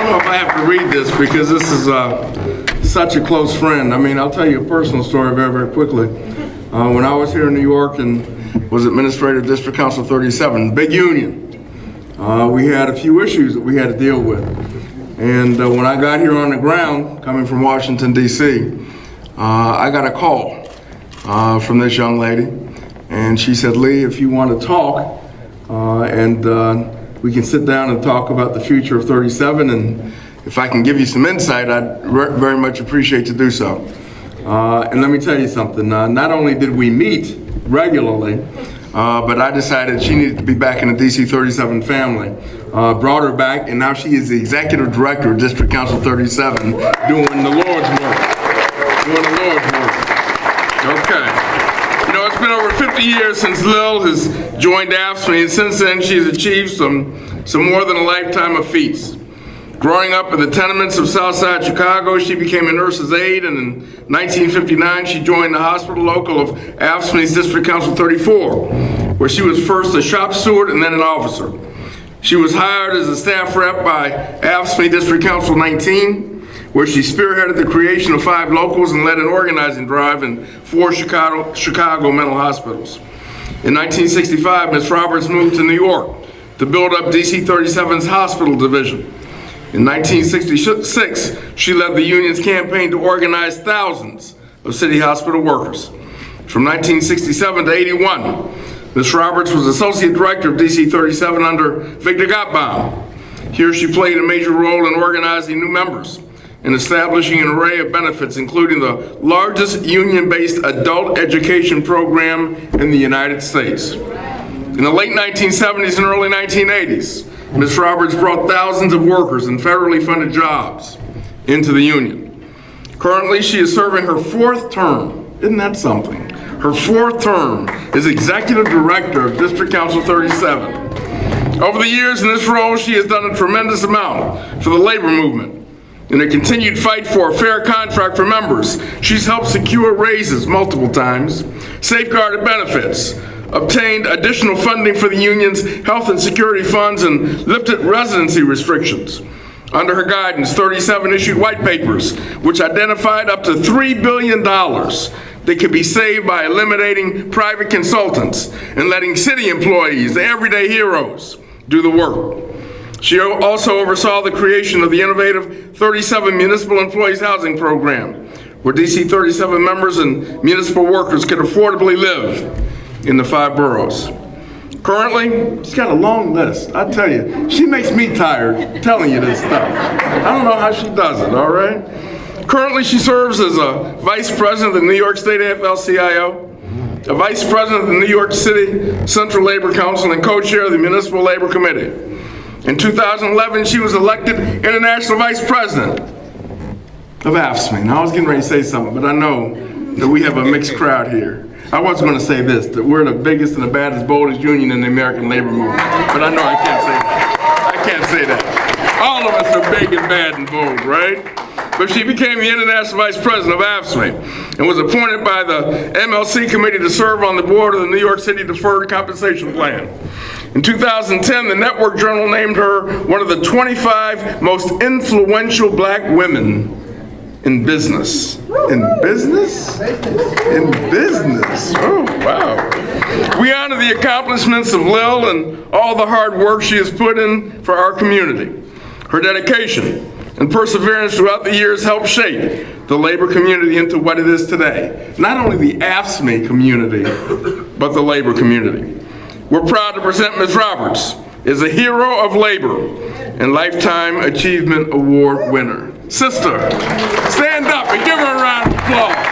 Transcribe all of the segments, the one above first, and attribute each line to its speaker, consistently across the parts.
Speaker 1: don't know if I have to read this because this is such a close friend. I mean, I'll tell you a personal story very, very quickly. When I was here in New York and was Administrative District Council 37, big union, we had a few issues that we had to deal with. And when I got here on the ground, coming from Washington, D.C., I got a call from this young lady. And she said, Lee, if you want to talk, we can sit down and talk about the future of 37, and if I can give you some insight, I'd very much appreciate to do so. And let me tell you something, not only did we meet regularly, but I decided she needed to be back in the DC 37 family. Brought her back, and now she is the Executive Director of District Council 37, doing the Lord's work. Okay. You know, it's been over 50 years since Lil has joined AFSCME, and since then she's achieved some more than a lifetime of feats. Growing up in the tenements of Southside Chicago, she became a nurse's aide, and in 1959 she joined the hospital local of AFSCME's District Council 34, where she was first a shop steward and then an officer. She was hired as a staff rep by AFSCME District Council 19, where she spearheaded the creation of 5 locals and led an organizing drive in 4 Chicago mental hospitals. In 1965, Ms. Roberts moved to New York to build up DC 37's hospital division. In 1966, she led the union's campaign to organize thousands of city hospital workers. From 1967 to 81, Ms. Roberts was Associate Director of DC 37 under Victor Gottbaum. Here she played a major role in organizing new members and establishing an array of benefits, including the largest union-based adult education program in the United States. In the late 1970s and early 1980s, Ms. Roberts brought thousands of workers in federally funded jobs into the union. Currently, she is serving her 4th term. Isn't that something? Her 4th term as Executive Director of District Council 37. Over the years in this role, she has done a tremendous amount for the labor movement. In a continued fight for a fair contract for members, she's helped secure raises multiple times, safeguarded benefits, obtained additional funding for the union's health and security funds, and lifted residency restrictions. Under her guidance, 37 issued white papers, which identified up to $3 billion that could be saved by eliminating private consultants and letting city employees, the everyday heroes, do the work. She also oversaw the creation of the innovative 37 Municipal Employees Housing Program, where DC 37 members and municipal workers could affordably live in the 5 boroughs. Currently, she's got a long list. I tell you, she makes me tired telling you this stuff. I don't know how she does it, all right? Currently, she serves as a Vice President of the New York State AFL-CIO, a Vice President of the New York City Central Labor Council, and co-chair of the Municipal Labor Committee. In 2011, she was elected International Vice President of AFSCME. Now, I was getting ready to say something, but I know that we have a mixed crowd here. I was going to say this, that we're the biggest and the baddest, boldest union in the American labor movement, but I know I can't say that. I can't say that. All of us are big and bad and bold, right? But she became the International Vice President of AFSCME and was appointed by the MLC Committee to serve on the board of the New York City Deferred Compensation Plan. In 2010, the Network Journal named her one of the 25 most influential black women in business. In business? In business. Oh, wow. We honor the accomplishments of Lil and all the hard work she has put in for our community. Her dedication and perseverance throughout the years helped shape the labor community into what it is today. Not only the AFSCME community, but the labor community. We're proud to present Ms. Roberts as a hero of labor and Lifetime Achievement Award winner. Sister, stand up and give her a round of applause.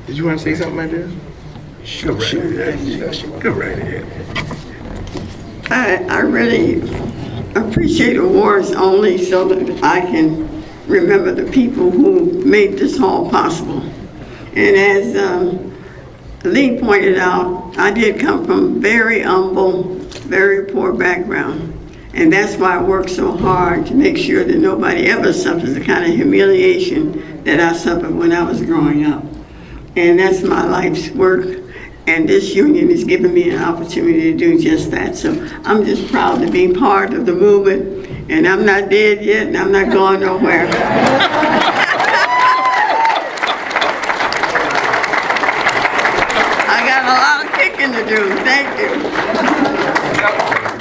Speaker 1: Did you want to say something, my dear? Go right ahead.
Speaker 2: I really appreciate awards only so that I can remember the people who made this all possible. And as Lee pointed out, I did come from very humble, very poor background. And that's why I worked so hard to make sure that nobody ever suffers the kind of humiliation that I suffered when I was growing up. And that's my life's work. And this union has given me an opportunity to do just that. So I'm just proud to be part of the movement. And I'm not dead yet, and I'm not going nowhere. I got a lot of kicking to do. Thank you.